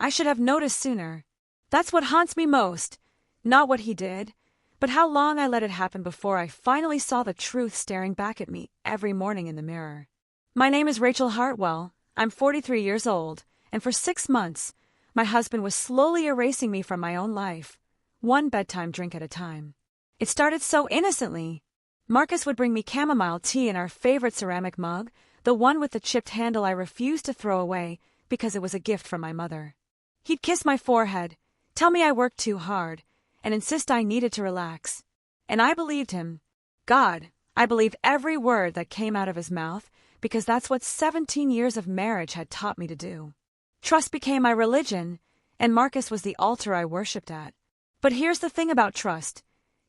I should have noticed sooner. That's what haunts me most. Not what he did, but how long I let it happen before I finally saw the truth staring back at me every morning in the mirror. My name is Rachel Hartwell. I'm 43 years old, and for 6 months, my husband was slowly erasing me from my own life, one bedtime drink at a time. It started so innocently. Marcus would bring me chamomile tea in our favorite ceramic mug, the one with the chipped handle I refused to throw away because it was a gift from my mother. He'd kiss my forehead, tell me I worked too hard, and insist I needed to relax. And I believed him. God, I believed every word that came out of his mouth, because that's what 17 years of marriage had taught me to do. Trust became my religion, and Marcus was the altar I worshipped at. But here's the thing about trust.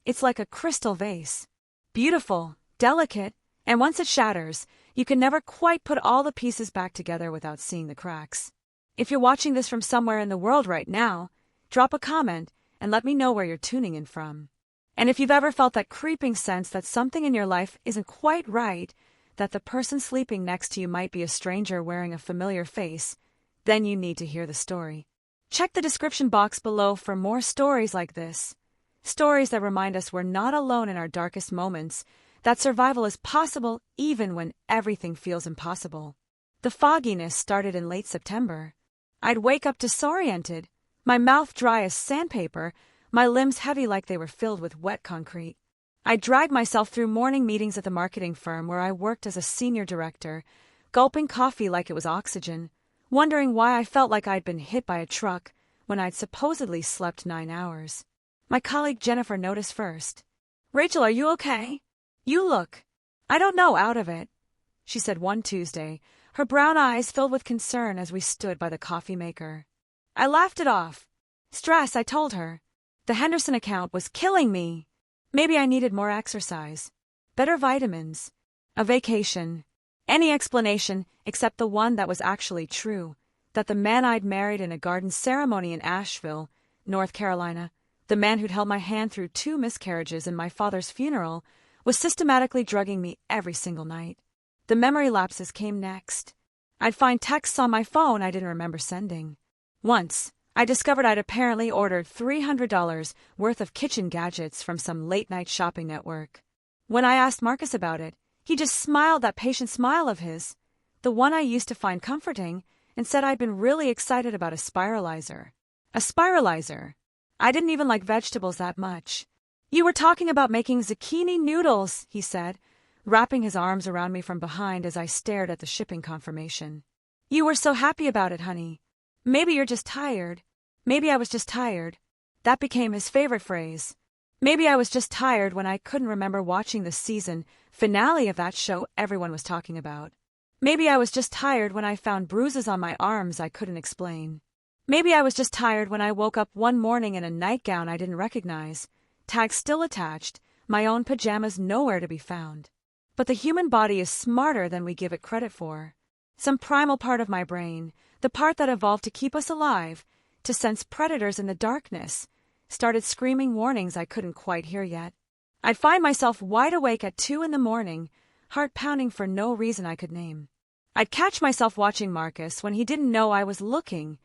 It's like a crystal vase. Beautiful, delicate, and once it shatters, you can never quite put all the pieces back together without seeing the cracks. If you're watching this from somewhere in the world right now, drop a comment and let me know where you're tuning in from. And if you've ever felt that creeping sense that something in your life isn't quite right, that the person sleeping next to you might be a stranger wearing a familiar face, then you need to hear the story. Check the description box below for more stories like this. Stories that remind us we're not alone in our darkest moments, that survival is possible even when everything feels impossible. The fogginess started in late September. I'd wake up disoriented, my mouth dry as sandpaper, my limbs heavy like they were filled with wet concrete. I dragged myself through morning meetings at the marketing firm where I worked as a senior director, gulping coffee like it was oxygen, wondering why I felt like I'd been hit by a truck when I'd supposedly slept 9 hours. My colleague Jennifer noticed first. "Rachel, are you okay? You look, I don't know, out of it," she said one Tuesday, her brown eyes filled with concern as we stood by the coffee maker. I laughed it off. Stress, I told her. The Henderson account was killing me. Maybe I needed more exercise, better vitamins, a vacation, any explanation except the one that was actually true, that the man I'd married in a garden ceremony in Asheville, North Carolina, the man who'd held my hand through 2 miscarriages and my father's funeral, was systematically drugging me every single night. The memory lapses came next. I'd find texts on my phone I didn't remember sending. Once, I discovered I'd apparently ordered $300 worth of kitchen gadgets from some late-night shopping network. When I asked Marcus about it, he just smiled that patient smile of his, the one I used to find comforting, and said I'd been really excited about a spiralizer. A spiralizer? I didn't even like vegetables that much. "You were talking about making zucchini noodles," he said, wrapping his arms around me from behind as I stared at the shipping confirmation. "You were so happy about it, honey. Maybe you're just tired. Maybe I was just tired." That became his favorite phrase. Maybe I was just tired when I couldn't remember watching the season finale of that show everyone was talking about. Maybe I was just tired when I found bruises on my arms I couldn't explain. Maybe I was just tired when I woke up one morning in a nightgown I didn't recognize, tag still attached, my own pajamas nowhere to be found. But the human body is smarter than we give it credit for. Some primal part of my brain, the part that evolved to keep us alive, to sense predators in the darkness, started screaming warnings I couldn't quite hear yet. I'd find myself wide awake at 2 in the morning, heart pounding for no reason I could name. I'd catch myself watching Marcus when he didn't know I was looking,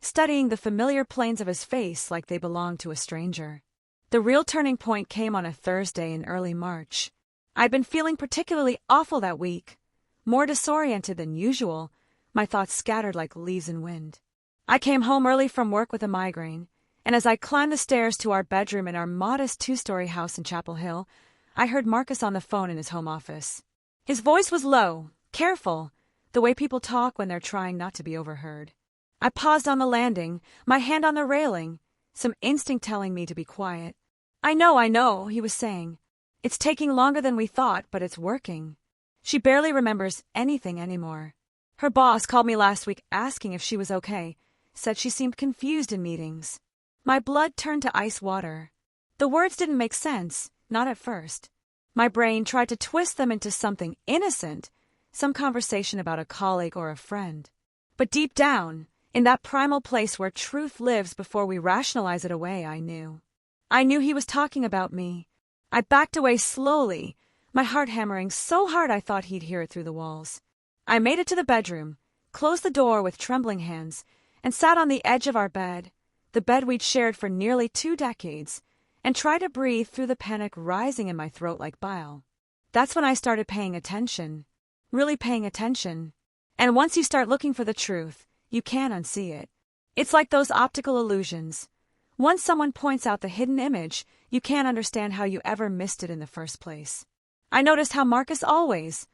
studying the familiar planes of his face like they belonged to a stranger. The real turning point came on a Thursday in early March. I'd been feeling particularly awful that week, more disoriented than usual, my thoughts scattered like leaves in wind. I came home early from work with a migraine, and as I climbed the stairs to our bedroom in our modest 2-story house in Chapel Hill, I heard Marcus on the phone in his home office. His voice was low, careful, the way people talk when they're trying not to be overheard. I paused on the landing, my hand on the railing, some instinct telling me to be quiet. I know, he was saying. "It's taking longer than we thought, but it's working." She barely remembers anything anymore. Her boss called me last week asking if she was okay, said she seemed confused in meetings. My blood turned to ice water. The words didn't make sense, not at first. My brain tried to twist them into something innocent, some conversation about a colleague or a friend. But deep down, in that primal place where truth lives before we rationalize it away, I knew. I knew he was talking about me. I backed away slowly, my heart hammering so hard I thought he'd hear it through the walls. I made it to the bedroom, closed the door with trembling hands, and sat on the edge of our bed, the bed we'd shared for nearly 2 decades, and tried to breathe through the panic rising in my throat like bile. That's when I started paying attention, really paying attention. And once you start looking for the truth, you can't unsee it. It's like those optical illusions. Once someone points out the hidden image, you can't understand how you ever missed it in the first place. I noticed how Marcus always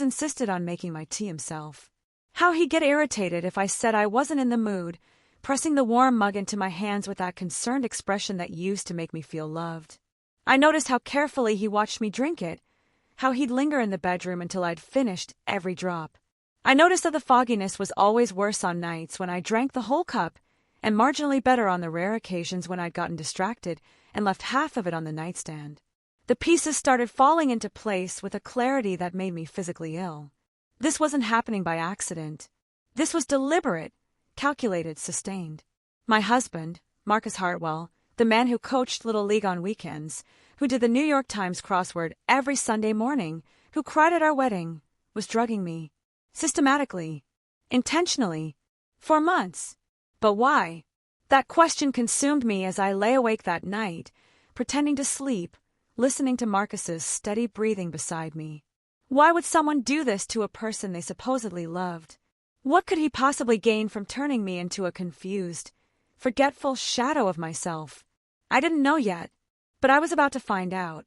insisted on making my tea himself. How he'd get irritated if I said I wasn't in the mood, pressing the warm mug into my hands with that concerned expression that used to make me feel loved. I noticed how carefully he watched me drink it, how he'd linger in the bedroom until I'd finished every drop. I noticed that the fogginess was always worse on nights when I drank the whole cup, and marginally better on the rare occasions when I'd gotten distracted and left half of it on the nightstand. The pieces started falling into place with a clarity that made me physically ill. This wasn't happening by accident. This was deliberate, calculated, sustained. My husband, Marcus Hartwell, the man who coached Little League on weekends, who did the New York Times crossword every Sunday morning, who cried at our wedding, was drugging me. Systematically. Intentionally. For months. But why? That question consumed me as I lay awake that night, pretending to sleep, listening to Marcus's steady breathing beside me. Why would someone do this to a person they supposedly loved? What could he possibly gain from turning me into a confused, forgetful shadow of myself? I didn't know yet, but I was about to find out.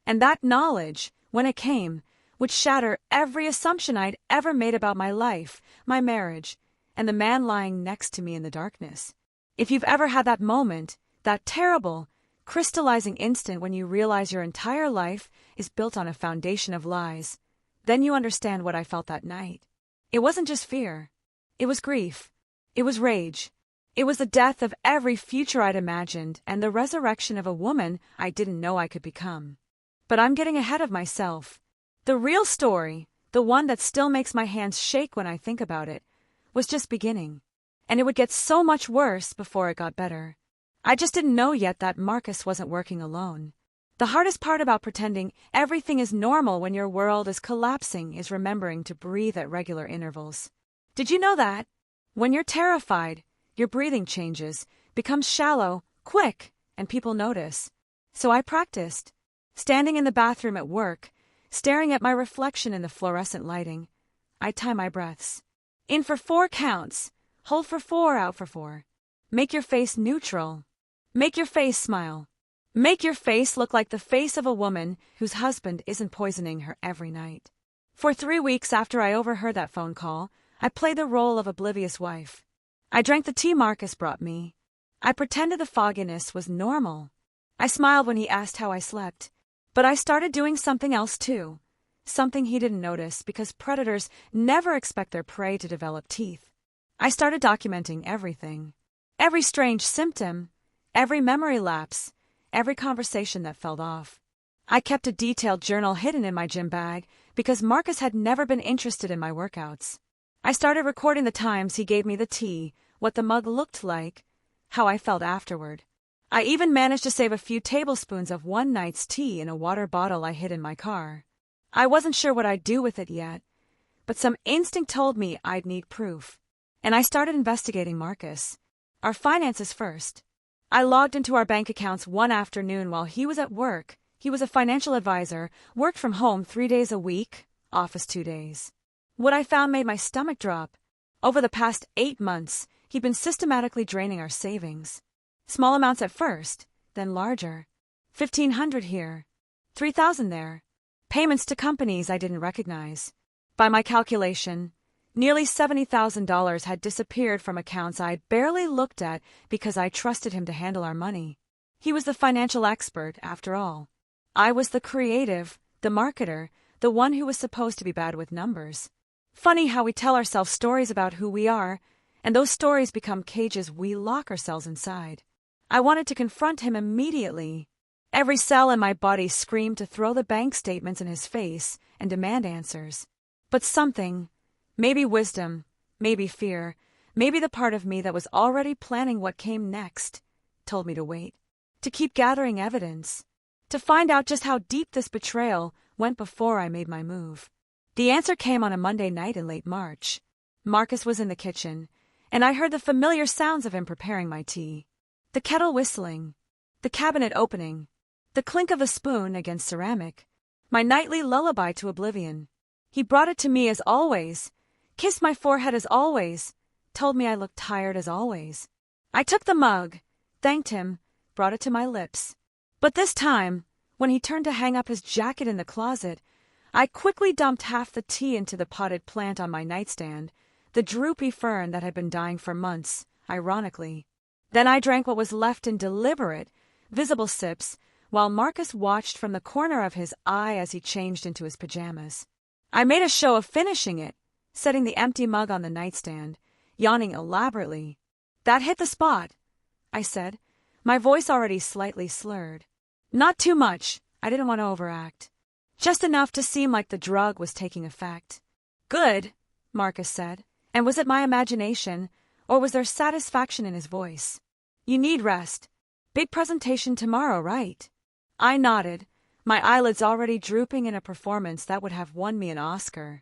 And that knowledge, when it came, would shatter every assumption I'd ever made about my life, my marriage, and the man lying next to me in the darkness. If you've ever had that moment, that terrible, crystallizing instant when you realize your entire life is built on a foundation of lies, then you understand what I felt that night. It wasn't just fear. It was grief. It was rage. It was the death of every future I'd imagined and the resurrection of a woman I didn't know I could become. But I'm getting ahead of myself. The real story, the one that still makes my hands shake when I think about it, was just beginning. And it would get so much worse before it got better. I just didn't know yet that Marcus wasn't working alone. The hardest part about pretending everything is normal when your world is collapsing is remembering to breathe at regular intervals. Did you know that? When you're terrified, your breathing changes, becomes shallow, quick, and people notice. So I practiced. Standing in the bathroom at work, staring at my reflection in the fluorescent lighting, I time my breaths. In for 4 counts. Hold for 4, out for 4. Make your face neutral. Make your face smile. Make your face look like the face of a woman whose husband isn't poisoning her every night. For 3 weeks after I overheard that phone call, I played the role of oblivious wife. I drank the tea Marcus brought me. I pretended the fogginess was normal. I smiled when he asked how I slept. But I started doing something else too. Something he didn't notice because predators never expect their prey to develop teeth. I started documenting everything. Every strange symptom, every memory lapse, every conversation that fell off. I kept a detailed journal hidden in my gym bag because Marcus had never been interested in my workouts. I started recording the times he gave me the tea, what the mug looked like, how I felt afterward. I even managed to save a few tablespoons of one night's tea in a water bottle I hid in my car. I wasn't sure what I'd do with it yet, but some instinct told me I'd need proof. And I started investigating Marcus. Our finances first. I logged into our bank accounts one afternoon while he was at work. He was a financial advisor, worked from home 3 days a week, office 2 days. What I found made my stomach drop. Over the past 8 months, he'd been systematically draining our savings. Small amounts at first, then larger. $1,500 here, $3,000 there. Payments to companies I didn't recognize. By my calculation, nearly $70,000 had disappeared from accounts I'd barely looked at because I trusted him to handle our money. He was the financial expert, after all. I was the creative, the marketer, the one who was supposed to be bad with numbers. Funny how we tell ourselves stories about who we are, and those stories become cages we lock ourselves inside. I wanted to confront him immediately. Every cell in my body screamed to throw the bank statements in his face and demand answers. But something, maybe wisdom, maybe fear, maybe the part of me that was already planning what came next, told me to wait, to keep gathering evidence, to find out just how deep this betrayal went before I made my move. The answer came on a Monday night in late March. Marcus was in the kitchen, and I heard the familiar sounds of him preparing my tea. The kettle whistling, the cabinet opening, the clink of a spoon against ceramic, my nightly lullaby to oblivion. He brought it to me as always, kissed my forehead as always, told me I looked tired as always. I took the mug, thanked him, brought it to my lips. But this time, when he turned to hang up his jacket in the closet, I quickly dumped half the tea into the potted plant on my nightstand, the droopy fern that had been dying for months, ironically. Then I drank what was left in deliberate, visible sips, while Marcus watched from the corner of his eye as he changed into his pajamas. I made a show of finishing it, setting the empty mug on the nightstand, yawning elaborately. "That hit the spot," I said, my voice already slightly slurred. Not too much, I didn't want to overact. Just enough to seem like the drug was taking effect. "Good," Marcus said, and was it my imagination, or was there satisfaction in his voice? "You need rest. Big presentation tomorrow, right?" I nodded, my eyelids already drooping in a performance that would have won me an Oscar.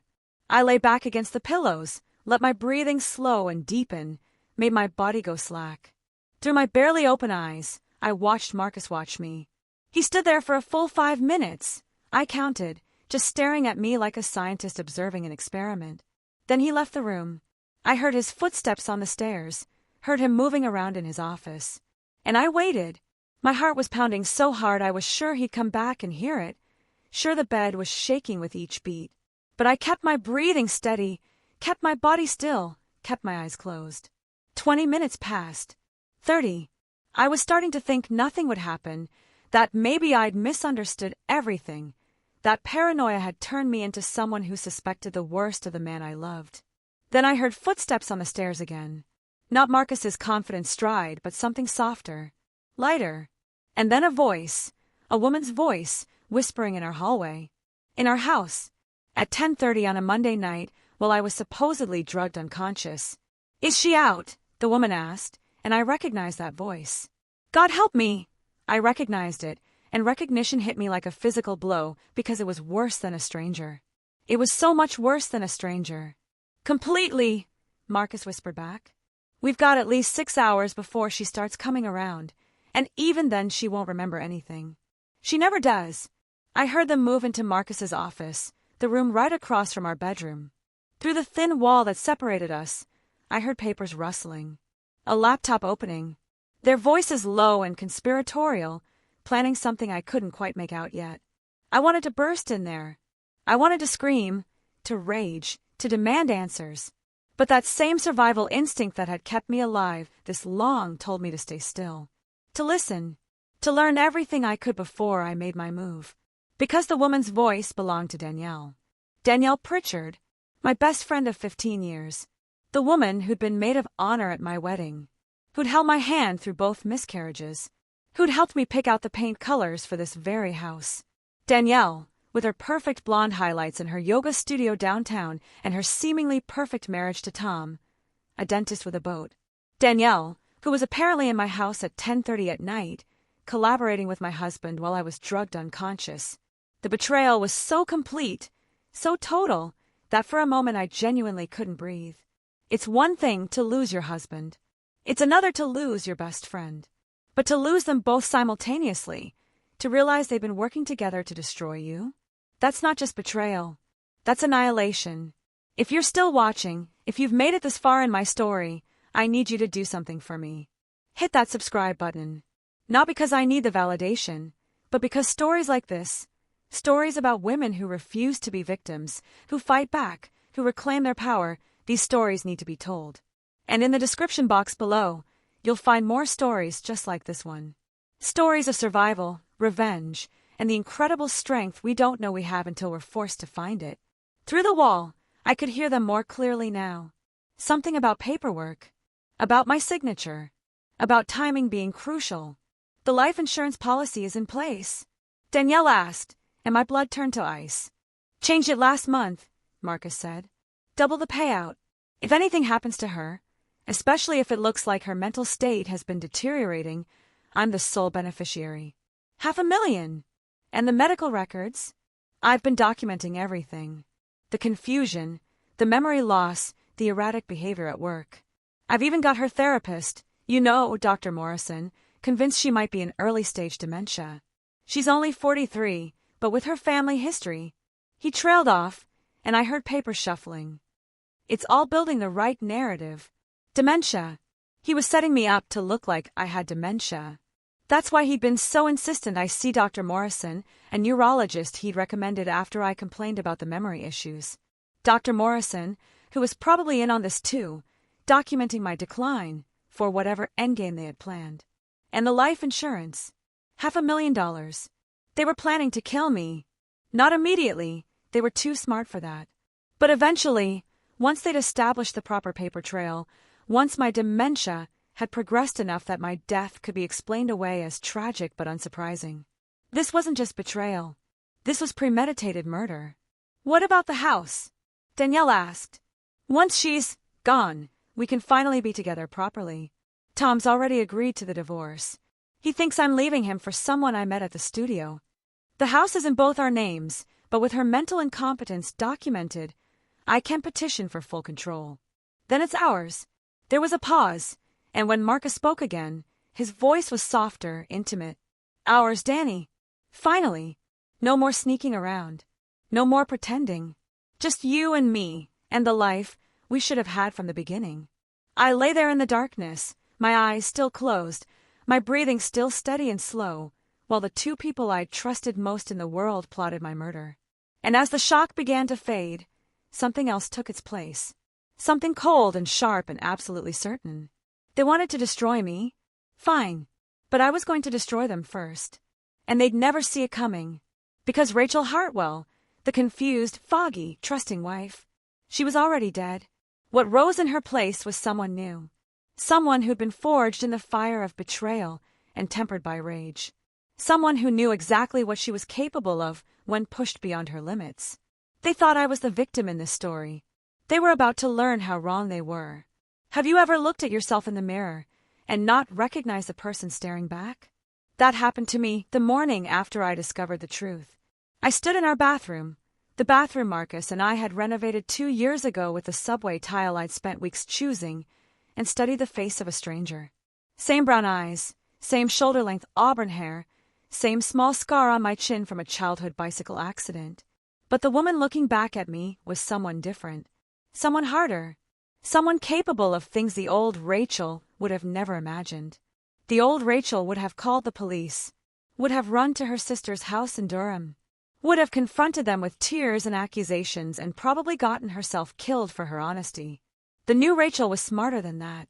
I lay back against the pillows, let my breathing slow and deepen, made my body go slack. Through my barely open eyes, I watched Marcus watch me. He stood there for a full 5 minutes. I counted, just staring at me like a scientist observing an experiment. Then he left the room. I heard his footsteps on the stairs, heard him moving around in his office. And I waited. My heart was pounding so hard I was sure he'd come back and hear it, sure the bed was shaking with each beat. But I kept my breathing steady, kept my body still, kept my eyes closed. 20 minutes passed. 30. I was starting to think nothing would happen, that maybe I'd misunderstood everything, that paranoia had turned me into someone who suspected the worst of the man I loved. Then I heard footsteps on the stairs again. Not Marcus's confident stride, but something softer, lighter. And then a woman's voice, whispering in our hallway. In our house. At 10:30 on a Monday night, while I was supposedly drugged unconscious. "Is she out?" the woman asked, and I recognized that voice. God help me! I recognized it, and recognition hit me like a physical blow because it was worse than a stranger. It was so much worse than a stranger. "Completely," Marcus whispered back. "We've got at least 6 hours before she starts coming around, and even then she won't remember anything. She never does." I heard them move into Marcus's office, the room right across from our bedroom. Through the thin wall that separated us, I heard papers rustling, a laptop opening, their voices low and conspiratorial, planning something I couldn't quite make out yet. I wanted to burst in there. I wanted to scream, to rage, to demand answers. But that same survival instinct that had kept me alive this long told me to stay still, to listen, to learn everything I could before I made my move. Because the woman's voice belonged to Danielle. Danielle Pritchard, my best friend of 15 years. The woman who'd been maid of honor at my wedding, who'd held my hand through both miscarriages, who'd helped me pick out the paint colors for this very house. Danielle, with her perfect blonde highlights and her yoga studio downtown and her seemingly perfect marriage to Tom, a dentist with a boat. Danielle, who was apparently in my house at 10:30 at night, collaborating with my husband while I was drugged unconscious. The betrayal was so complete, so total, that for a moment I genuinely couldn't breathe. It's one thing to lose your husband. It's another to lose your best friend. But to lose them both simultaneously, to realize they've been working together to destroy you, that's not just betrayal. That's annihilation. If you're still watching, if you've made it this far in my story, I need you to do something for me. Hit that subscribe button. Not because I need the validation, but because stories like this, stories about women who refuse to be victims, who fight back, who reclaim their power, these stories need to be told. And in the description box below, you'll find more stories just like this one. Stories of survival, revenge, and the incredible strength we don't know we have until we're forced to find it. Through the wall, I could hear them more clearly now. Something about paperwork, about my signature, about timing being crucial. The life insurance policy is in place. Danielle asked, and my blood turned to ice. Changed it last month, Marcus said. Double the payout. If anything happens to her, especially if it looks like her mental state has been deteriorating, I'm the sole beneficiary. $500,000. And the medical records? I've been documenting everything. The confusion, the memory loss, the erratic behavior at work. I've even got her therapist, Dr. Morrison, convinced she might be in early-stage dementia. She's only 43, but with her family history. He trailed off, and I heard papers shuffling. It's all building the right narrative. Dementia. He was setting me up to look like I had dementia. That's why he'd been so insistent I see Dr. Morrison, a neurologist he'd recommended after I complained about the memory issues. Dr. Morrison, who was probably in on this too, documenting my decline for whatever endgame they had planned. And the life insurance. $500,000. They were planning to kill me. Not immediately, they were too smart for that. But eventually, once they'd established the proper paper trail, once my dementia had progressed enough that my death could be explained away as tragic but unsurprising. This wasn't just betrayal. This was premeditated murder. What about the house? Danielle asked. Once she's gone, we can finally be together properly. Tom's already agreed to the divorce. He thinks I'm leaving him for someone I met at the studio. The house is in both our names, but with her mental incompetence documented, I can petition for full control. Then it's ours. There was a pause, and when Marcus spoke again, his voice was softer, intimate. Ours, Danny. Finally. No more sneaking around. No more pretending. Just you and me, and the life we should have had from the beginning. I lay there in the darkness, my eyes still closed, my breathing still steady and slow, while the two people I'd trusted most in the world plotted my murder. And as the shock began to fade, something else took its place. Something cold and sharp and absolutely certain. They wanted to destroy me? Fine. But I was going to destroy them first. And they'd never see it coming. Because Rachel Hartwell, the confused, foggy, trusting wife, she was already dead. What rose in her place was someone new. Someone who'd been forged in the fire of betrayal and tempered by rage. Someone who knew exactly what she was capable of when pushed beyond her limits. They thought I was the victim in this story. They were about to learn how wrong they were. Have you ever looked at yourself in the mirror and not recognized the person staring back? That happened to me the morning after I discovered the truth. I stood in our bathroom, the bathroom Marcus and I had renovated 2 years ago with the subway tile I'd spent weeks choosing, and studied the face of a stranger. Same brown eyes, same shoulder-length auburn hair, same small scar on my chin from a childhood bicycle accident. But the woman looking back at me was someone different. Someone harder. Someone capable of things the old Rachel would have never imagined. The old Rachel would have called the police, would have run to her sister's house in Durham, would have confronted them with tears and accusations and probably gotten herself killed for her honesty. The new Rachel was smarter than that.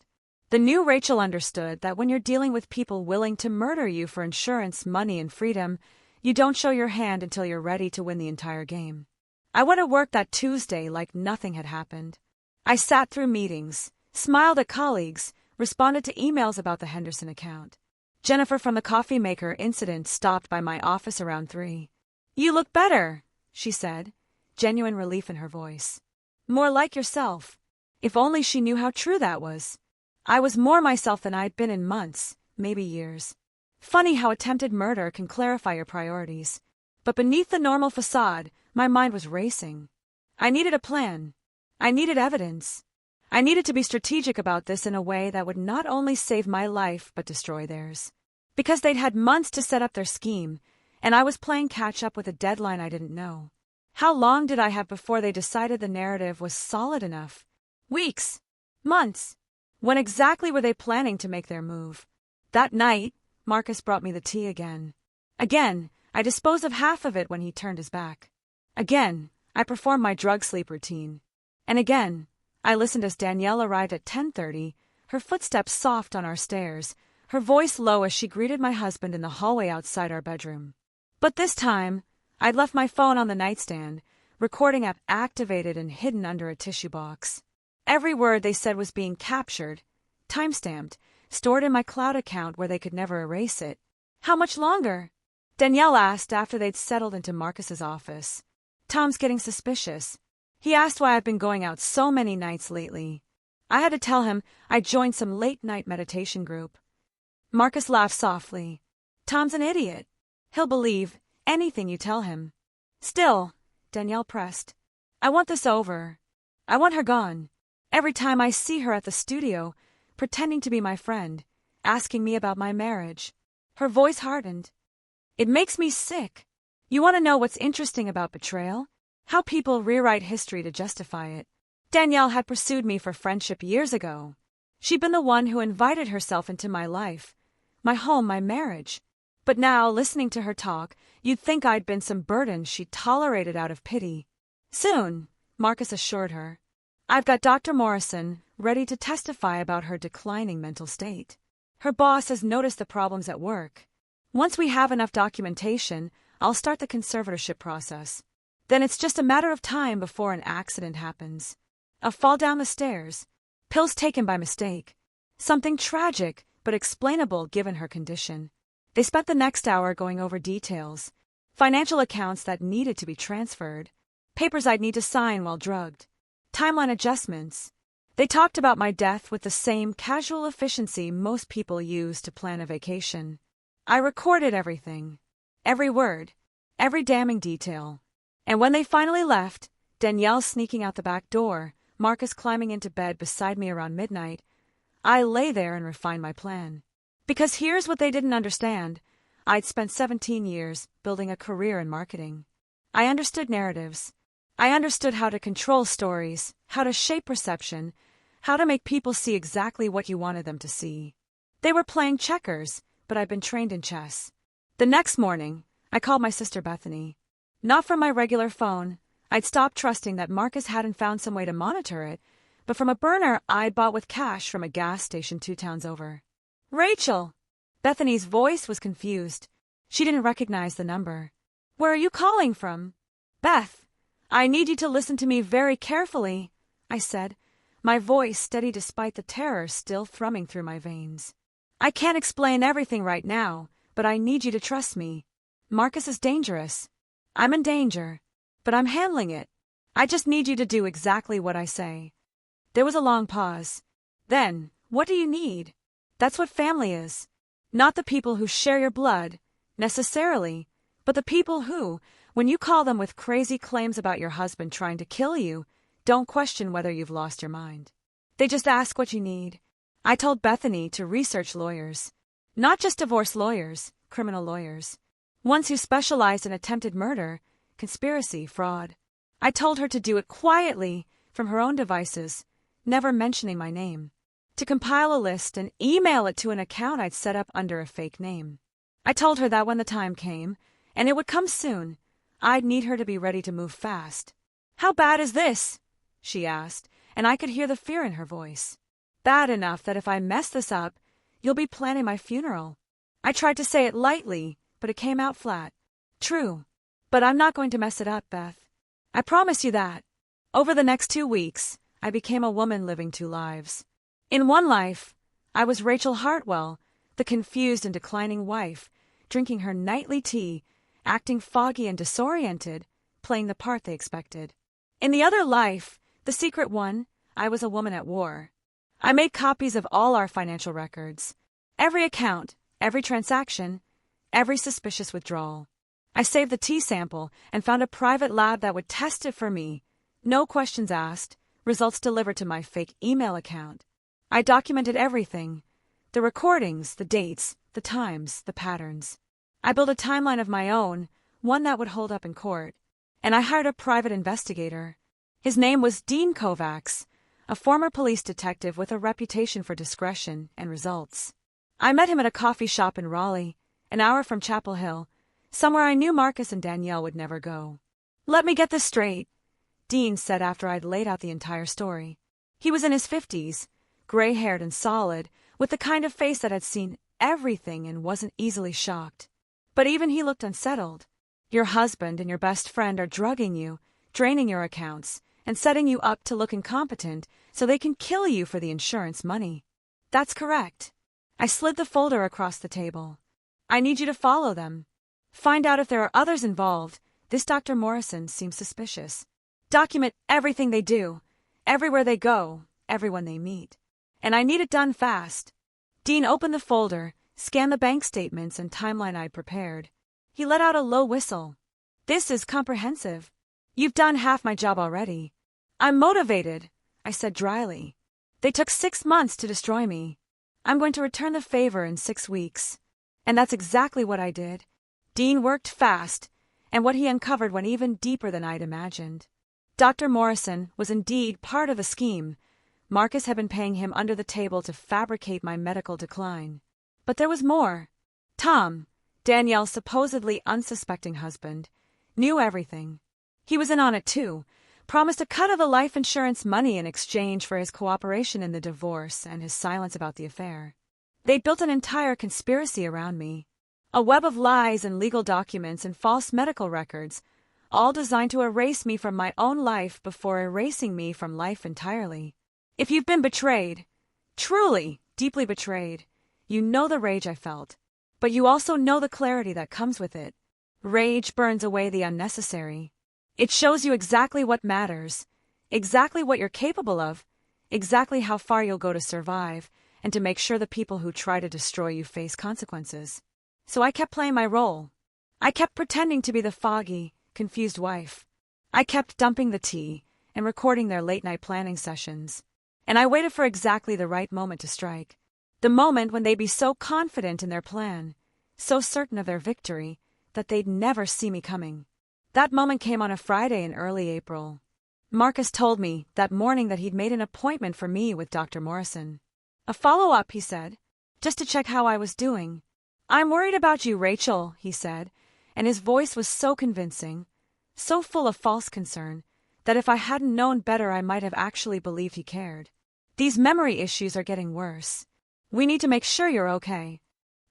The new Rachel understood that when you're dealing with people willing to murder you for insurance, money, and freedom, you don't show your hand until you're ready to win the entire game. I went to work that Tuesday like nothing had happened. I sat through meetings, smiled at colleagues, responded to emails about the Henderson account. Jennifer from the coffee maker incident stopped by my office around 3. "You look better," she said, genuine relief in her voice. "More like yourself." If only she knew how true that was. I was more myself than I'd been in months, maybe years. Funny how attempted murder can clarify your priorities. But beneath the normal facade, my mind was racing. I needed a plan. I needed evidence. I needed to be strategic about this in a way that would not only save my life but destroy theirs. Because they'd had months to set up their scheme, and I was playing catch-up with a deadline I didn't know. How long did I have before they decided the narrative was solid enough? Weeks? Months? When exactly were they planning to make their move? That night, Marcus brought me the tea again. Again, I disposed of half of it when he turned his back. Again, I performed my drug sleep routine. And again, I listened as Danielle arrived at 10:30, her footsteps soft on our stairs, her voice low as she greeted my husband in the hallway outside our bedroom. But this time, I'd left my phone on the nightstand, recording app activated and hidden under a tissue box. Every word they said was being captured, time-stamped, stored in my cloud account where they could never erase it. "How much longer?" Danielle asked after they'd settled into Marcus's office. "Tom's getting suspicious. He asked why I've been going out so many nights lately. I had to tell him I joined some late-night meditation group." Marcus laughed softly. "Tom's an idiot. He'll believe anything you tell him." "Still," Danielle pressed, "I want this over. I want her gone. Every time I see her at the studio, pretending to be my friend, asking me about my marriage. Her voice hardened. It makes me sick. You want to know what's interesting about betrayal? How people rewrite history to justify it. Danielle had pursued me for friendship years ago. She'd been the one who invited herself into my life, my home, my marriage. But now, listening to her talk, you'd think I'd been some burden she tolerated out of pity. Soon, Marcus assured her. I've got Dr. Morrison ready to testify about her declining mental state. Her boss has noticed the problems at work. Once we have enough documentation, I'll start the conservatorship process. Then it's just a matter of time before an accident happens. A fall down the stairs, pills taken by mistake. Something tragic but explainable given her condition. They spent the next hour going over details, financial accounts that needed to be transferred, papers I'd need to sign while drugged, timeline adjustments. They talked about my death with the same casual efficiency most people use to plan a vacation. I recorded everything, every word, every damning detail. And when they finally left, Danielle sneaking out the back door, Marcus climbing into bed beside me around midnight, I lay there and refined my plan. Because here's what they didn't understand. I'd spent 17 years building a career in marketing. I understood narratives. I understood how to control stories, how to shape perception, how to make people see exactly what you wanted them to see. They were playing checkers, but I'd been trained in chess. The next morning, I called my sister Bethany. Not from my regular phone. I'd stopped trusting that Marcus hadn't found some way to monitor it, but from a burner I'd bought with cash from a gas station 2 towns over. Rachel! Bethany's voice was confused. She didn't recognize the number. Where are you calling from? Beth, I need you to listen to me very carefully, I said, my voice steady despite the terror still thrumming through my veins. I can't explain everything right now, but I need you to trust me. Marcus is dangerous. I'm in danger, but I'm handling it. I just need you to do exactly what I say. There was a long pause. Then, what do you need? That's what family is. Not the people who share your blood, necessarily, but the people who, when you call them with crazy claims about your husband trying to kill you, don't question whether you've lost your mind. They just ask what you need. I told Bethany to research lawyers. Not just divorce lawyers, criminal lawyers. Ones who specialized in attempted murder, conspiracy, fraud. I told her to do it quietly, from her own devices, never mentioning my name. To compile a list and email it to an account I'd set up under a fake name. I told her that when the time came, and it would come soon, I'd need her to be ready to move fast. How bad is this? She asked, and I could hear the fear in her voice. Bad enough that if I mess this up, you'll be planning my funeral. I tried to say it lightly, but it came out flat. True. But I'm not going to mess it up, Beth. I promise you that. Over the next 2 weeks, I became a woman living 2 lives. In one life, I was Rachel Hartwell, the confused and declining wife, drinking her nightly tea, acting foggy and disoriented, playing the part they expected. In the other life, the secret one, I was a woman at war. I made copies of all our financial records. Every account, every transaction, every suspicious withdrawal. I saved the tea sample and found a private lab that would test it for me. No questions asked, results delivered to my fake email account. I documented everything. The recordings, the dates, the times, the patterns. I built a timeline of my own, one that would hold up in court. And I hired a private investigator. His name was Dean Kovacs, a former police detective with a reputation for discretion and results. I met him at a coffee shop in Raleigh, an hour from Chapel Hill, somewhere I knew Marcus and Danielle would never go. Let me get this straight, Dean said after I'd laid out the entire story. He was in his 50s, gray-haired and solid, with the kind of face that had seen everything and wasn't easily shocked. But even he looked unsettled. Your husband and your best friend are drugging you, draining your accounts, and setting you up to look incompetent so they can kill you for the insurance money. That's correct. I slid the folder across the table. I need you to follow them. Find out if there are others involved. This Dr. Morrison seems suspicious. Document everything they do, everywhere they go, everyone they meet. And I need it done fast. Dean opened the folder, scanned the bank statements and timeline I'd prepared. He let out a low whistle. This is comprehensive. You've done half my job already. I'm motivated, I said dryly. They took 6 months to destroy me. I'm going to return the favor in 6 weeks. And that's exactly what I did. Dean worked fast, and what he uncovered went even deeper than I'd imagined. Dr. Morrison was indeed part of the scheme. Marcus had been paying him under the table to fabricate my medical decline. But there was more. Tom, Danielle's supposedly unsuspecting husband, knew everything. He was in on it too, promised a cut of the life insurance money in exchange for his cooperation in the divorce and his silence about the affair. They'd built an entire conspiracy around me. A web of lies and legal documents and false medical records, all designed to erase me from my own life before erasing me from life entirely. If you've been betrayed, truly, deeply betrayed, you know the rage I felt. But you also know the clarity that comes with it. Rage burns away the unnecessary. It shows you exactly what matters, exactly what you're capable of, exactly how far you'll go to survive, and to make sure the people who try to destroy you face consequences. So I kept playing my role. I kept pretending to be the foggy, confused wife. I kept dumping the tea and recording their late-night planning sessions. And I waited for exactly the right moment to strike. The moment when they'd be so confident in their plan, so certain of their victory, that they'd never see me coming. That moment came on a Friday in early April. Marcus told me that morning that he'd made an appointment for me with Dr. Morrison. A follow-up, he said, just to check how I was doing. "I'm worried about you, Rachel," he said, and his voice was so convincing, so full of false concern, that if I hadn't known better I might have actually believed he cared. "These memory issues are getting worse. We need to make sure you're okay."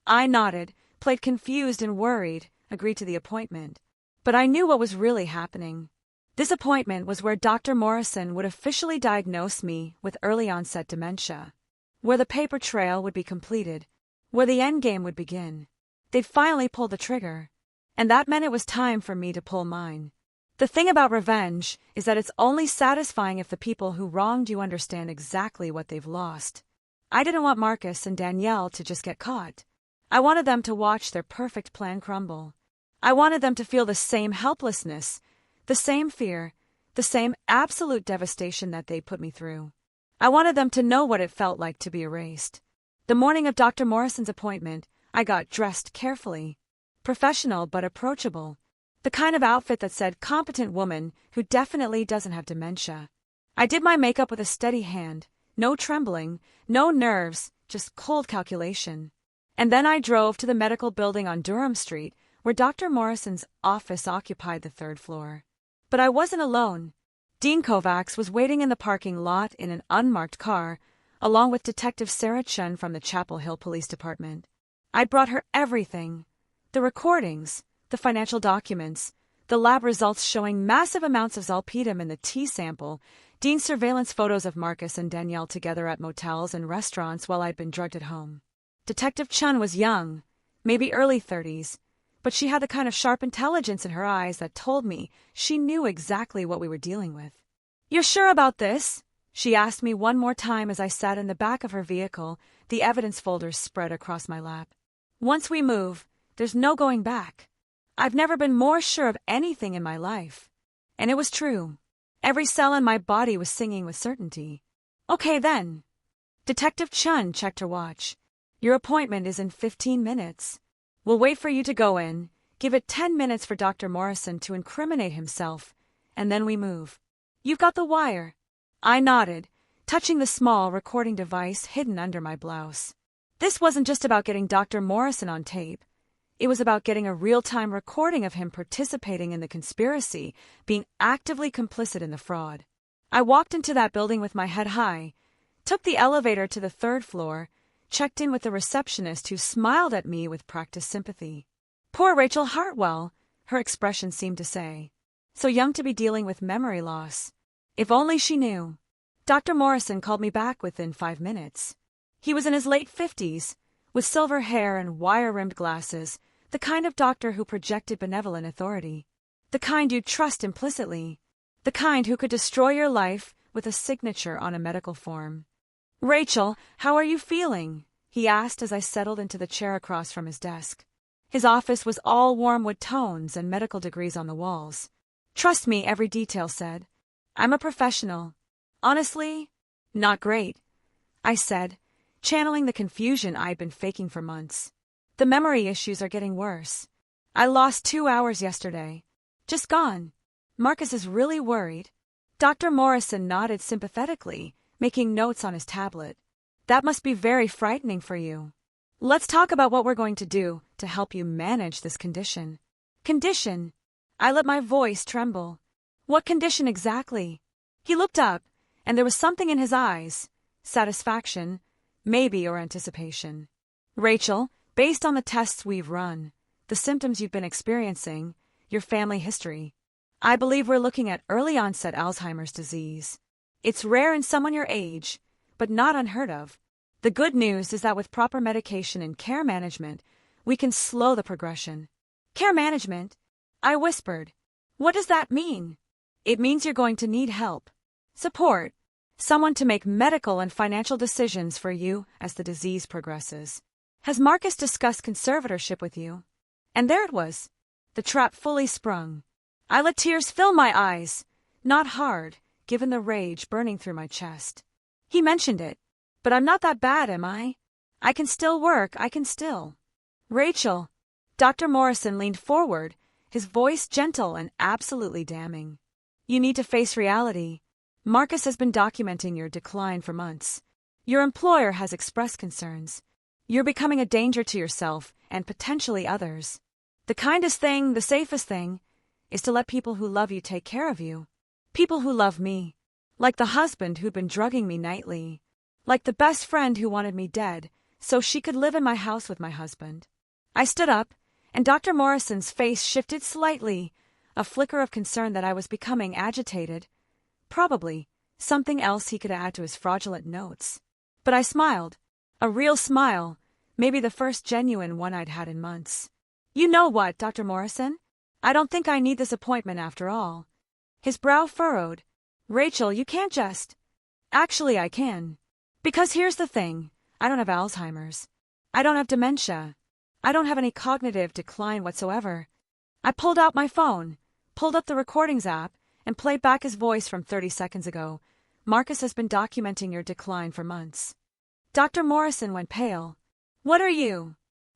I nodded, played confused and worried, agreed to the appointment. But I knew what was really happening. This appointment was where Dr. Morrison would officially diagnose me with early-onset dementia, where the paper trail would be completed, where the endgame would begin. They'd finally pulled the trigger, and that meant it was time for me to pull mine. The thing about revenge is that it's only satisfying if the people who wronged you understand exactly what they've lost. I didn't want Marcus and Danielle to just get caught. I wanted them to watch their perfect plan crumble. I wanted them to feel the same helplessness, the same fear, the same absolute devastation that they put me through. I wanted them to know what it felt like to be erased. The morning of Dr. Morrison's appointment, I got dressed carefully. Professional but approachable. The kind of outfit that said competent woman who definitely doesn't have dementia. I did my makeup with a steady hand, no trembling, no nerves, just cold calculation. And then I drove to the medical building on Durham Street, where Dr. Morrison's office occupied the 3rd floor. But I wasn't alone. Dean Kovacs was waiting in the parking lot in an unmarked car, along with Detective Sarah Chen from the Chapel Hill Police Department. I'd brought her everything. The recordings, the financial documents, the lab results showing massive amounts of zolpidem in the tea sample, Dean's surveillance photos of Marcus and Danielle together at motels and restaurants while I'd been drugged at home. Detective Chen was young, maybe early 30s, but she had the kind of sharp intelligence in her eyes that told me she knew exactly what we were dealing with. "You're sure about this?" she asked me one more time as I sat in the back of her vehicle, the evidence folders spread across my lap. "Once we move, there's no going back." I've never been more sure of anything in my life. And it was true. Every cell in my body was singing with certainty. "Okay then." Detective Chun checked her watch. "Your appointment is in 15 minutes. We'll wait for you to go in, give it 10 minutes for Dr. Morrison to incriminate himself, and then we move. You've got the wire." I nodded, touching the small recording device hidden under my blouse. This wasn't just about getting Dr. Morrison on tape. It was about getting a real-time recording of him participating in the conspiracy, being actively complicit in the fraud. I walked into that building with my head high, took the elevator to the 3rd floor, checked in with the receptionist who smiled at me with practiced sympathy. "Poor Rachel Hartwell," her expression seemed to say. "So young to be dealing with memory loss. If only she knew." Dr. Morrison called me back within 5 minutes. He was in his late 50s, with silver hair and wire-rimmed glasses, the kind of doctor who projected benevolent authority. The kind you'd trust implicitly. The kind who could destroy your life with a signature on a medical form. "Rachel, how are you feeling?" he asked as I settled into the chair across from his desk. His office was all warm wood tones and medical degrees on the walls. "Trust me," every detail said. "I'm a professional. Honestly, not great. I said, channeling the confusion I'd been faking for months. The memory issues are getting worse. I lost 2 hours yesterday. Just gone. Marcus is really worried. Dr. Morrison nodded sympathetically, making notes on his tablet. That must be very frightening for you. Let's talk about what we're going to do to help you manage this condition. Condition? I let my voice tremble. What condition exactly? He looked up, and there was something in his eyes. Satisfaction, maybe, or anticipation. Rachel, based on the tests we've run, the symptoms you've been experiencing, your family history, I believe we're looking at early-onset Alzheimer's disease. It's rare in someone your age, but not unheard of. The good news is that with proper medication and care management, we can slow the progression. Care management? I whispered. What does that mean? It means you're going to need help. Support. Someone to make medical and financial decisions for you as the disease progresses. Has Marcus discussed conservatorship with you? And there it was. The trap fully sprung. I let tears fill my eyes. Not hard, given the rage burning through my chest. He mentioned it. But I'm not that bad, am I? I can still work, I can still. Rachel. Dr. Morrison leaned forward, his voice gentle and absolutely damning. You need to face reality. Marcus has been documenting your decline for months. Your employer has expressed concerns. You're becoming a danger to yourself and potentially others. The kindest thing, the safest thing, is to let people who love you take care of you. People who love me. Like the husband who'd been drugging me nightly. Like the best friend who wanted me dead so she could live in my house with my husband. I stood up, and Dr. Morrison's face shifted slightly, a flicker of concern that I was becoming agitated. Probably something else he could add to his fraudulent notes. But I smiled. A real smile, maybe the first genuine one I'd had in months. You know what, Dr. Morrison? I don't think I need this appointment after all. His brow furrowed. Rachel, you can't just... Actually, I can. Because here's the thing. I don't have Alzheimer's. I don't have dementia. I don't have any cognitive decline whatsoever. I pulled out my phone, pulled up the recordings app, and played back his voice from 30 seconds ago. Marcus has been documenting your decline for months. Dr. Morrison went pale. What are you?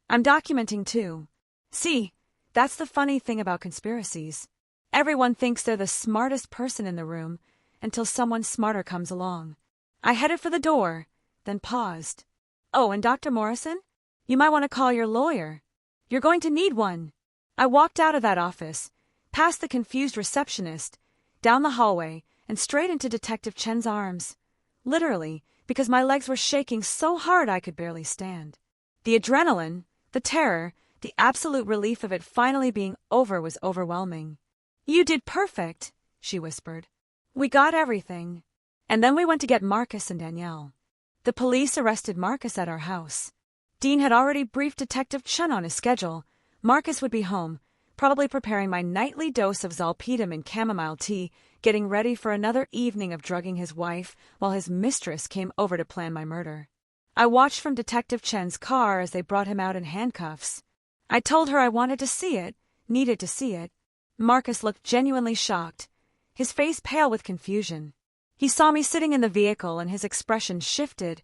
I'm documenting too. See, that's the funny thing about conspiracies. Everyone thinks they're the smartest person in the room until someone smarter comes along. I headed for the door, then paused. Oh, and Dr. Morrison? You might want to call your lawyer. You're going to need one. I walked out of that office, past the confused receptionist, down the hallway, and straight into Detective Chen's arms. Literally, because my legs were shaking so hard I could barely stand. The adrenaline, the terror, the absolute relief of it finally being over was overwhelming. You did perfect, she whispered. We got everything. And then we went to get Marcus and Danielle. The police arrested Marcus at our house. Dean had already briefed Detective Chen on his schedule. Marcus would be home, probably preparing my nightly dose of zolpidem and chamomile tea, getting ready for another evening of drugging his wife while his mistress came over to plan my murder. I watched from Detective Chen's car as they brought him out in handcuffs. I told her I wanted to see it, needed to see it. Marcus looked genuinely shocked, his face pale with confusion. He saw me sitting in the vehicle and his expression shifted,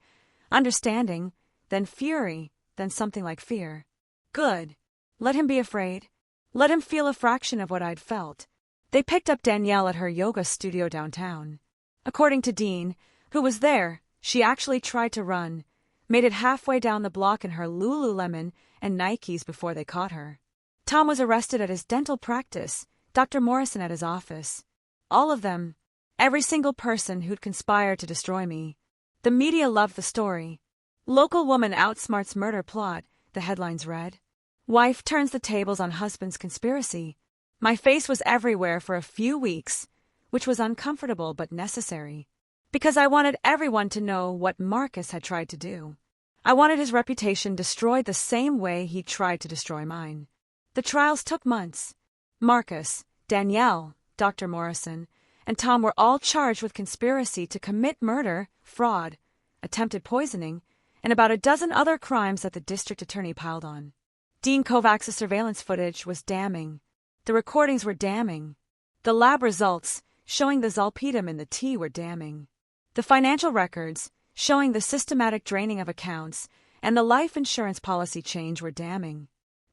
understanding, then fury, then something like fear. Good. Let him be afraid. Let him feel a fraction of what I'd felt. They picked up Danielle at her yoga studio downtown. According to Dean, who was there, she actually tried to run, made it halfway down the block in her Lululemon and Nikes before they caught her. Tom was arrested at his dental practice, Dr. Morrison at his office. All of them, every single person who'd conspired to destroy me. The media loved the story. Local woman outsmarts murder plot, the headlines read. Wife turns the tables on husband's conspiracy. My face was everywhere for a few weeks, which was uncomfortable but necessary. Because I wanted everyone to know what Marcus had tried to do. I wanted his reputation destroyed the same way he tried to destroy mine. The trials took months. Marcus, Danielle, Dr. Morrison, and Tom were all charged with conspiracy to commit murder, fraud, attempted poisoning, and about a dozen other crimes that the district attorney piled on. Dean Kovacs' surveillance footage was damning. The recordings were damning. The lab results, showing the zolpidem in the tea, were damning. The financial records, showing the systematic draining of accounts, and the life insurance policy change were damning.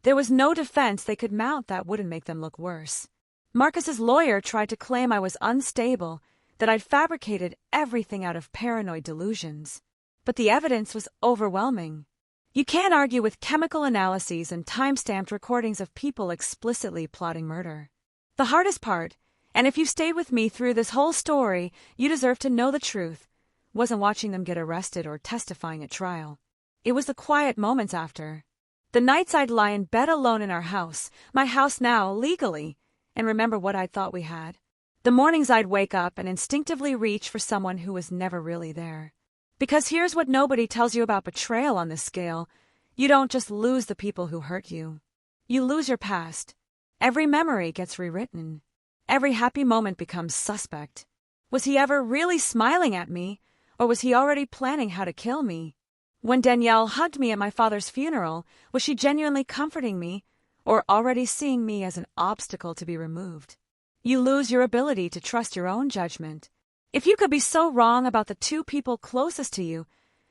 There was no defense they could mount that wouldn't make them look worse. Marcus's lawyer tried to claim I was unstable, that I'd fabricated everything out of paranoid delusions. But the evidence was overwhelming. You can't argue with chemical analyses and time-stamped recordings of people explicitly plotting murder. The hardest part, and if you stayed with me through this whole story, you deserve to know the truth, wasn't watching them get arrested or testifying at trial. It was the quiet moments after. The nights I'd lie in bed alone in our house, my house now, legally, and remember what I thought we had. The mornings I'd wake up and instinctively reach for someone who was never really there. Because here's what nobody tells you about betrayal on this scale. You don't just lose the people who hurt you. You lose your past. Every memory gets rewritten. Every happy moment becomes suspect. Was he ever really smiling at me, or was he already planning how to kill me? When Danielle hugged me at my father's funeral, was she genuinely comforting me, or already seeing me as an obstacle to be removed? You lose your ability to trust your own judgment. If you could be so wrong about the two people closest to you,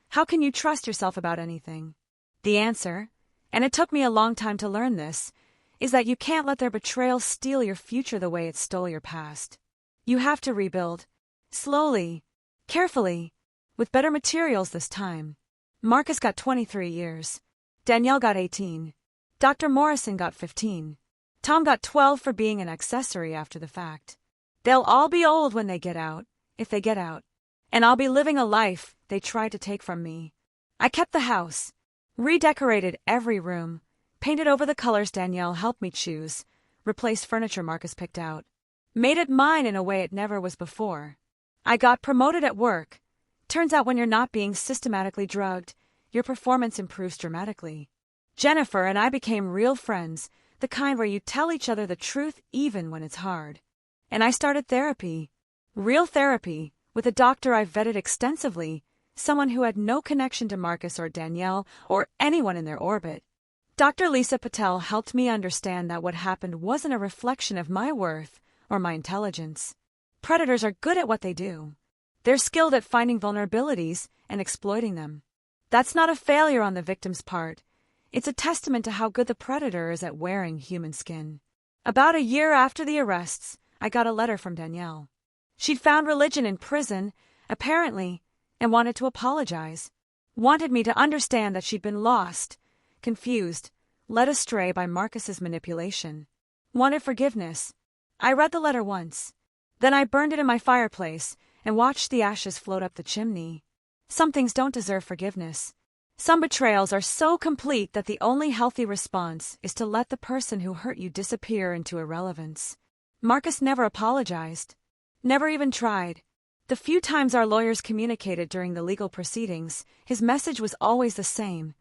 how can you trust yourself about anything? The answer, and it took me a long time to learn this, is that you can't let their betrayal steal your future the way it stole your past. You have to rebuild. Slowly. Carefully. With better materials this time. Marcus got 23 years. Danielle got 18. Dr. Morrison got 15. Tom got 12 for being an accessory after the fact. They'll all be old when they get out, if they get out. And I'll be living a life they tried to take from me. I kept the house. Redecorated every room. Painted over the colors Danielle helped me choose. Replaced furniture Marcus picked out. Made it mine in a way it never was before. I got promoted at work. Turns out when you're not being systematically drugged, your performance improves dramatically. Jennifer and I became real friends, the kind where you tell each other the truth even when it's hard. And I started therapy. Real therapy, with a doctor I've vetted extensively, someone who had no connection to Marcus or Danielle or anyone in their orbit. Dr. Lisa Patel helped me understand that what happened wasn't a reflection of my worth or my intelligence. Predators are good at what they do. They're skilled at finding vulnerabilities and exploiting them. That's not a failure on the victim's part. It's a testament to how good the predator is at wearing human skin. About a year after the arrests, I got a letter from Danielle. She'd found religion in prison, apparently, and wanted to apologize. Wanted me to understand that she'd been lost, confused, led astray by Marcus's manipulation. Wanted forgiveness. I read the letter once. Then I burned it in my fireplace and watched the ashes float up the chimney. Some things don't deserve forgiveness. Some betrayals are so complete that the only healthy response is to let the person who hurt you disappear into irrelevance. Marcus never apologized. Never even tried. The few times our lawyers communicated during the legal proceedings, his message was always the same.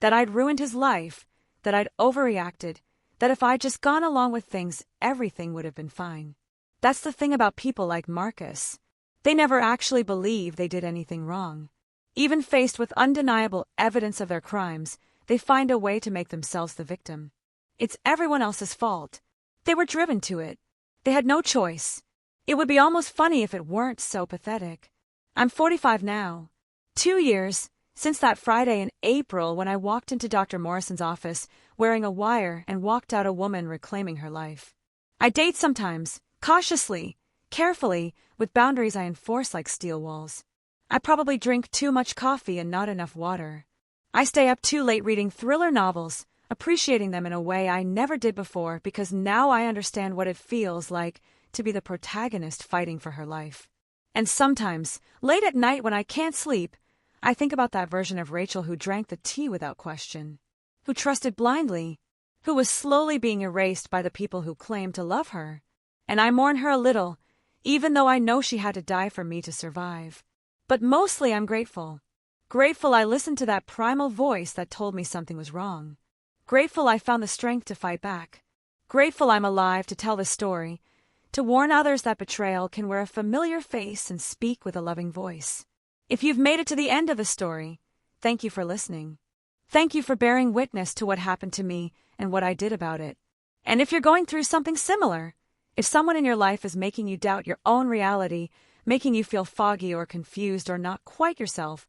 That I'd ruined his life, that I'd overreacted, that if I'd just gone along with things, everything would have been fine. That's the thing about people like Marcus. They never actually believe they did anything wrong. Even faced with undeniable evidence of their crimes, they find a way to make themselves the victim. It's everyone else's fault. They were driven to it. They had no choice. It would be almost funny if it weren't so pathetic. I'm 45 now. 2 years since that Friday in April when I walked into Dr. Morrison's office wearing a wire and walked out a woman reclaiming her life. I date sometimes, cautiously, carefully, with boundaries I enforce like steel walls. I probably drink too much coffee and not enough water. I stay up too late reading thriller novels, appreciating them in a way I never did before because now I understand what it feels like to be the protagonist fighting for her life. And sometimes, late at night when I can't sleep, I think about that version of Rachel who drank the tea without question, who trusted blindly, who was slowly being erased by the people who claimed to love her. And I mourn her a little, even though I know she had to die for me to survive. But mostly I'm grateful. Grateful I listened to that primal voice that told me something was wrong. Grateful I found the strength to fight back. Grateful I'm alive to tell this story, to warn others that betrayal can wear a familiar face and speak with a loving voice. If you've made it to the end of the story, thank you for listening. Thank you for bearing witness to what happened to me and what I did about it. And if you're going through something similar, if someone in your life is making you doubt your own reality, making you feel foggy or confused or not quite yourself,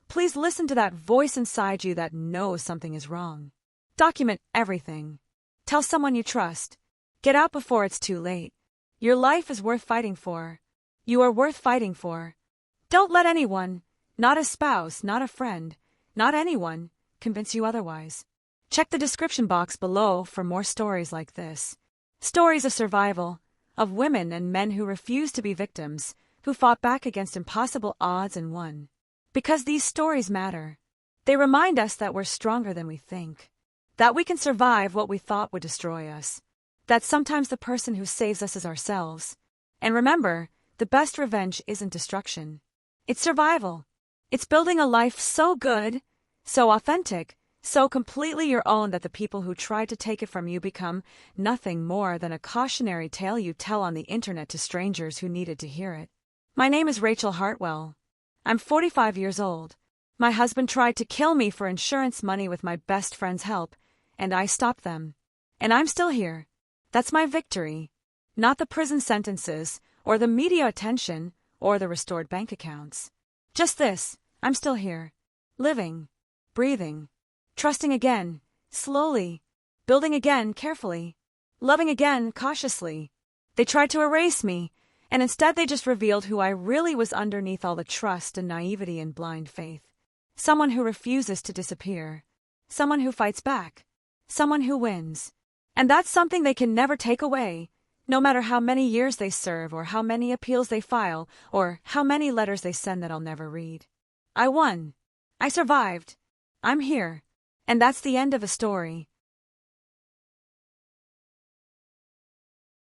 please listen to that voice inside you that knows something is wrong. Document everything. Tell someone you trust. Get out before it's too late. Your life is worth fighting for. You are worth fighting for. Don't let anyone, not a spouse, not a friend, not anyone, convince you otherwise. Check the description box below for more stories like this. Stories of survival, of women and men who refused to be victims, who fought back against impossible odds and won. Because these stories matter. They remind us that we're stronger than we think. That we can survive what we thought would destroy us. That sometimes the person who saves us is ourselves. And remember, the best revenge isn't destruction. It's survival. It's building a life so good, so authentic, so completely your own that the people who tried to take it from you become nothing more than a cautionary tale you tell on the internet to strangers who needed to hear it. My name is Rachel Hartwell. I'm 45 years old. My husband tried to kill me for insurance money with my best friend's help, and I stopped them. And I'm still here. That's my victory. Not the prison sentences, or the media attention, or the restored bank accounts. Just this, I'm still here. Living. Breathing. Trusting again, slowly. Building again, carefully. Loving again, cautiously. They tried to erase me, and instead they just revealed who I really was underneath all the trust and naivety and blind faith. Someone who refuses to disappear. Someone who fights back. Someone who wins. And that's something they can never take away, no matter how many years they serve or how many appeals they file or how many letters they send that I'll never read. I won. I survived. I'm here. And that's the end of the story.